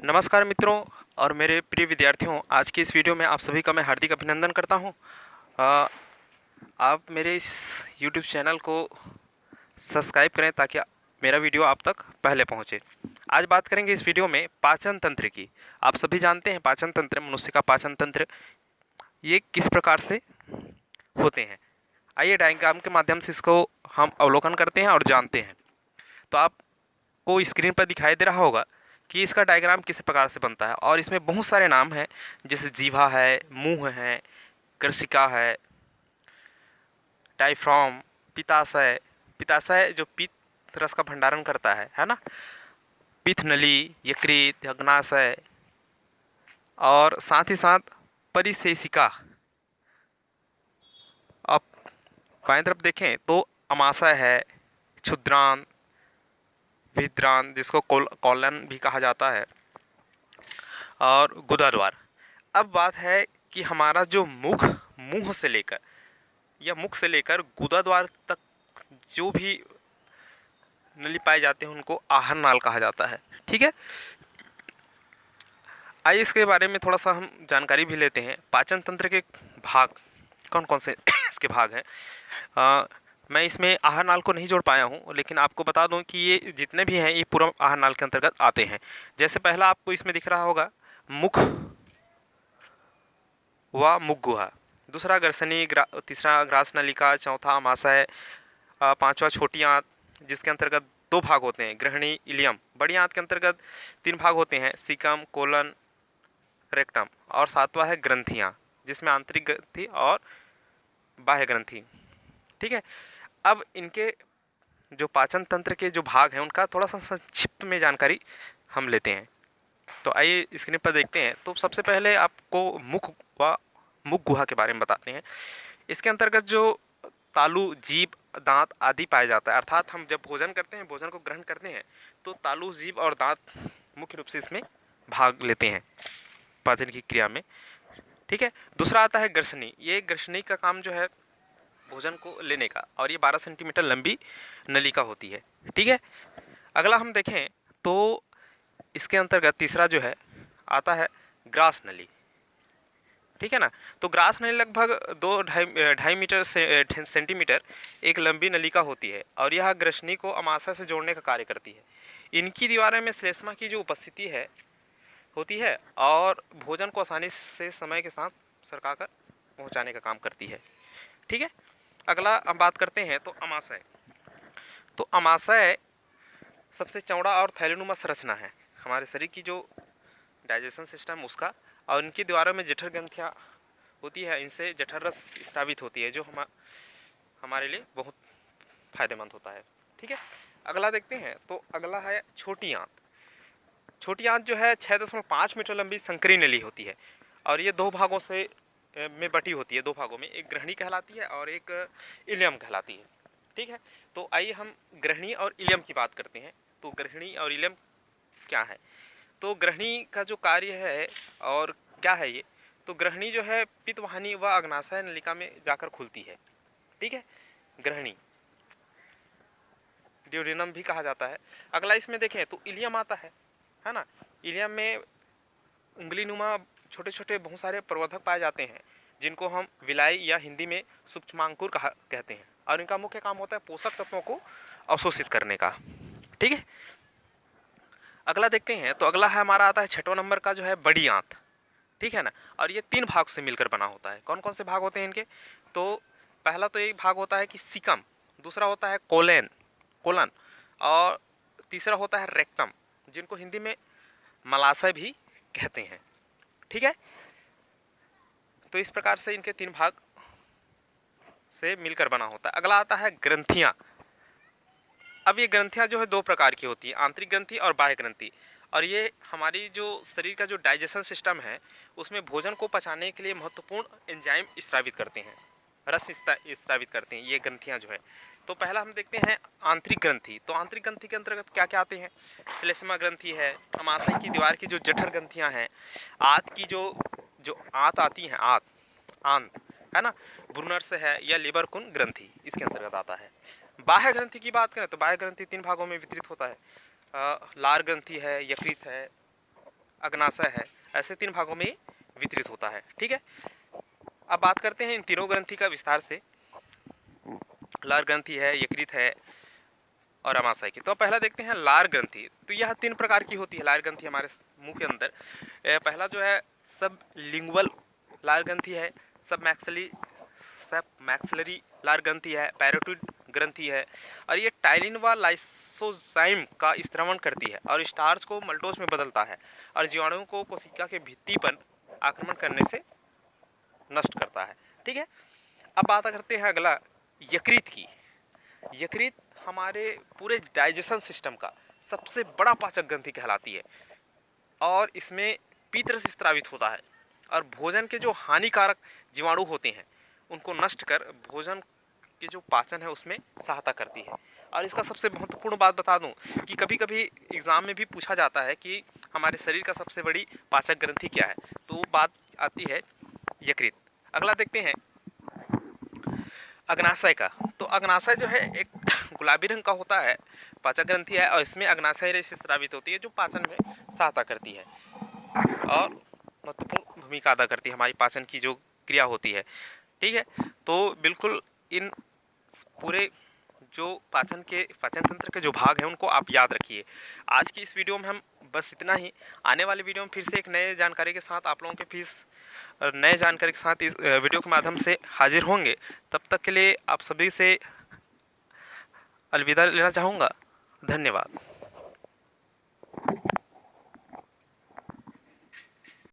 नमस्कार मित्रों और मेरे प्रिय विद्यार्थियों, आज की इस वीडियो में आप सभी का मैं हार्दिक अभिनंदन करता हूं। आप मेरे इस YouTube चैनल को सब्सक्राइब करें ताकि मेरा वीडियो आप तक पहले पहुंचे। आज बात करेंगे इस वीडियो में पाचन तंत्र की। आप सभी जानते हैं पाचन तंत्र, मनुष्य का पाचन तंत्र ये किस प्रकार से होते हैं। आइए डायग्राम के माध्यम से इसको हम अवलोकन करते हैं और जानते हैं। तो आपको स्क्रीन पर दिखाई दे रहा होगा कि इसका डायग्राम किस प्रकार से बनता है और इसमें बहुत सारे नाम हैं, जैसे जीवा है, मुंह है, कृषिका है, डायफ्राम, पित्ताशय। पित्ताशय जो पित्त रस का भंडारण करता है ना, पित्त नली, यकृत, अग्नाशय और साथ ही साथ परिशेषिका। आप बाएं तरफ देखें तो अमाशय है, क्षुद्रांत, विद्रांत जिसको कॉलन भी कहा जाता है, और गुदाद्वार। अब बात है कि हमारा जो मुंह से लेकर या मुख से लेकर गुदाद्वार तक जो भी नली पाए जाते हैं उनको आहार नाल कहा जाता है। ठीक है, आइए इसके बारे में थोड़ा सा हम जानकारी भी लेते हैं। पाचन तंत्र के भाग कौन कौन से इसके भाग हैं। मैं इसमें आहार नाल को नहीं जोड़ पाया हूँ, लेकिन आपको बता दूं कि ये जितने भी हैं ये पूरा आहार नाल के अंतर्गत आते हैं। जैसे पहला आपको इसमें दिख रहा होगा मुख व मुख गुहा, दूसरा ग्रसनी, तीसरा ग्रास नलिका, चौथा अमाशय, पांचवा छोटी आंत जिसके अंतर्गत दो भाग होते हैं, गृहिणी, इलियम। बड़ी आंत के अंतर्गत तीन भाग होते हैं, सीकम, कोलन, रेक्टम, और सातवां है ग्रंथियां जिसमें आंतरिक ग्रंथि और बाह्य ग्रंथि। ठीक है, अब इनके जो पाचन तंत्र के जो भाग हैं उनका थोड़ा सा संक्षिप्त में जानकारी हम लेते हैं। तो आइए स्क्रीन पर देखते हैं। तो सबसे पहले आपको मुख गुहा के बारे में बताते हैं। इसके अंतर्गत जो तालु, जीभ, दांत आदि पाया जाता है, अर्थात हम जब भोजन करते हैं, भोजन को ग्रहण करते हैं तो तालु, जीभ और दांत मुख्य रूप से इसमें भाग लेते हैं पाचन की क्रिया में। ठीक है, दूसरा आता है ग्रसनी। ये ग्रसनी का काम जो है भोजन को लेने का, और ये 12 सेंटीमीटर लंबी नलिका होती है। ठीक है, अगला हम देखें तो इसके अंतर्गत तीसरा जो है आता है ग्रास नली। ठीक है ना, तो ग्रास नली लगभग 2-2.5 सेंटीमीटर एक लंबी नलिका होती है और यह ग्रसनी को अमाशय से जोड़ने का कार्य करती है। इनकी दीवारें में श्लेष्मा की जो उपस्थिति है होती है और भोजन को आसानी से समय के साथ सरकाकर पहुंचाने का काम करती है। ठीक है, अगला हम बात करते हैं तो अमाशय। तो अमाशय सबसे चौड़ा और थैलीनुमा संरचना है हमारे शरीर की जो डाइजेशन सिस्टम उसका, और इनकी दीवारों में जठर ग्रंथियाँ होती है, इनसे जठर रस स्रावित होती है जो हमारे लिए बहुत फायदेमंद होता है। ठीक है, अगला देखते हैं तो अगला है छोटी आंत। छोटी आंत जो है 6.5 मीटर लंबी संकरी नली होती है और ये दो भागों से में बटी होती है, दो भागों में, एक गृहिणी कहलाती है और एक इलियम कहलाती है। ठीक है, तो आइए हम गृहिणी और इलियम की बात करते हैं। तो गृहिणी और इलियम क्या है? तो गृहिणी का जो कार्य है और क्या है ये, तो गृहिणी जो है पित्तवाहिनी व अग्नाशय नलिका में जाकर खुलती है। ठीक है, गृहिणी ड्यूडेनम भी कहा जाता है। अगला इसमें देखें तो इलियम आता है ना। इलियम में उंगली नुमा छोटे छोटे बहुत सारे प्रवर्धक पाए जाते हैं जिनको हम विलाई या हिंदी में सूक्ष्मांकुर कहते हैं, और इनका मुख्य काम होता है पोषक तत्वों को अवशोषित करने का। ठीक है, अगला देखते हैं तो अगला है हमारा आता है 6वां नंबर का जो है बड़ी आंत। ठीक है ना, और ये 3 भाग से मिलकर बना होता है। कौन कौन से भाग होते हैं इनके? तो पहला तो एक भाग होता है कि सीकम, दूसरा होता है कोलन, और तीसरा होता है रेक्टम जिनको हिंदी में मलाशय भी कहते हैं। ठीक है, तो इस प्रकार से इनके 3 भाग से मिलकर बना होता है। अगला आता है ग्रंथियां। अब ये ग्रंथियां जो है 2 प्रकार की होती है, आंतरिक ग्रंथि और बाह्य ग्रंथि, और ये हमारी जो शरीर का जो डाइजेशन सिस्टम है उसमें भोजन को पचाने के लिए महत्वपूर्ण एंजाइम स्रावित करते हैं, रस स्रावित करते हैं ये ग्रंथियां जो है। तो पहला हम देखते हैं आंतरिक ग्रंथि। तो आंतरिक ग्रंथि के अंतर्गत क्या क्या आते हैं? श्लेष्मा ग्रंथि है, अमाशय की दीवार की जो जठर ग्रंथियां हैं, आंत की जो आंत आती हैं, आंत है ना, ब्रूनर्स है या लिवर कुन ग्रंथि इसके अंतर्गत आता है। बाह्य ग्रंथि की बात करें तो बाह्य ग्रंथि 3 भागों में वितरित होता है। लार ग्रंथि है, यकृत है, अग्नाशय है, ऐसे 3 भागों में वितरित होता है। ठीक है, अब बात करते हैं इन तीनों ग्रंथि का विस्तार से। लार ग्रंथि है, यकृत है और अमाशय की। तो पहला देखते हैं लार ग्रंथि। तो यह 3 प्रकार की होती है लार ग्रंथि हमारे मुंह के अंदर। पहला जो है सब लिंगुअल लार ग्रंथि है, सब मैक्सिलरी लार ग्रंथि है, पैरोटिड ग्रंथि है, और ये टाइलिन व लाइसोजाइम का स्त्रवण करती है और स्टार्च को मल्टोज में बदलता है और जीवाणुओं को कोशिका के भित्ति पर आक्रमण करने से नष्ट करता है। ठीक है, अब बात करते हैं अगला यकृत की। यकृत हमारे पूरे डाइजेशन सिस्टम का सबसे बड़ा पाचक ग्रंथि कहलाती है और इसमें पित्त से स्रावित होता है और भोजन के जो हानिकारक जीवाणु होते हैं उनको नष्ट कर भोजन के जो पाचन है उसमें सहायता करती है। और इसका सबसे महत्वपूर्ण बात बता दूं कि कभी कभी एग्ज़ाम में भी पूछा जाता है कि हमारे शरीर का सबसे बड़ी पाचक ग्रंथि क्या है, तो बात आती है यकृत। अगला देखते हैं अग्नाशय का। तो अग्नाशय जो है एक गुलाबी रंग का होता है, पाचक ग्रंथि है और इसमें अग्नाशय रेशा स्रावित होती है जो पाचन में सहायता करती है और महत्वपूर्ण भूमिका अदा करती है हमारी पाचन की जो क्रिया होती है। ठीक है, तो बिल्कुल इन पूरे जो पाचन तंत्र के जो भाग हैं उनको आप याद रखिए। आज की इस वीडियो में हम बस इतना ही। आने वाले वीडियो में फिर से एक नए जानकारी के साथ आप लोगों के नए जानकारी के साथ इस वीडियो के माध्यम से हाजिर होंगे। तब तक के लिए आप सभी से अलविदा लेना चाहूँगा। धन्यवाद।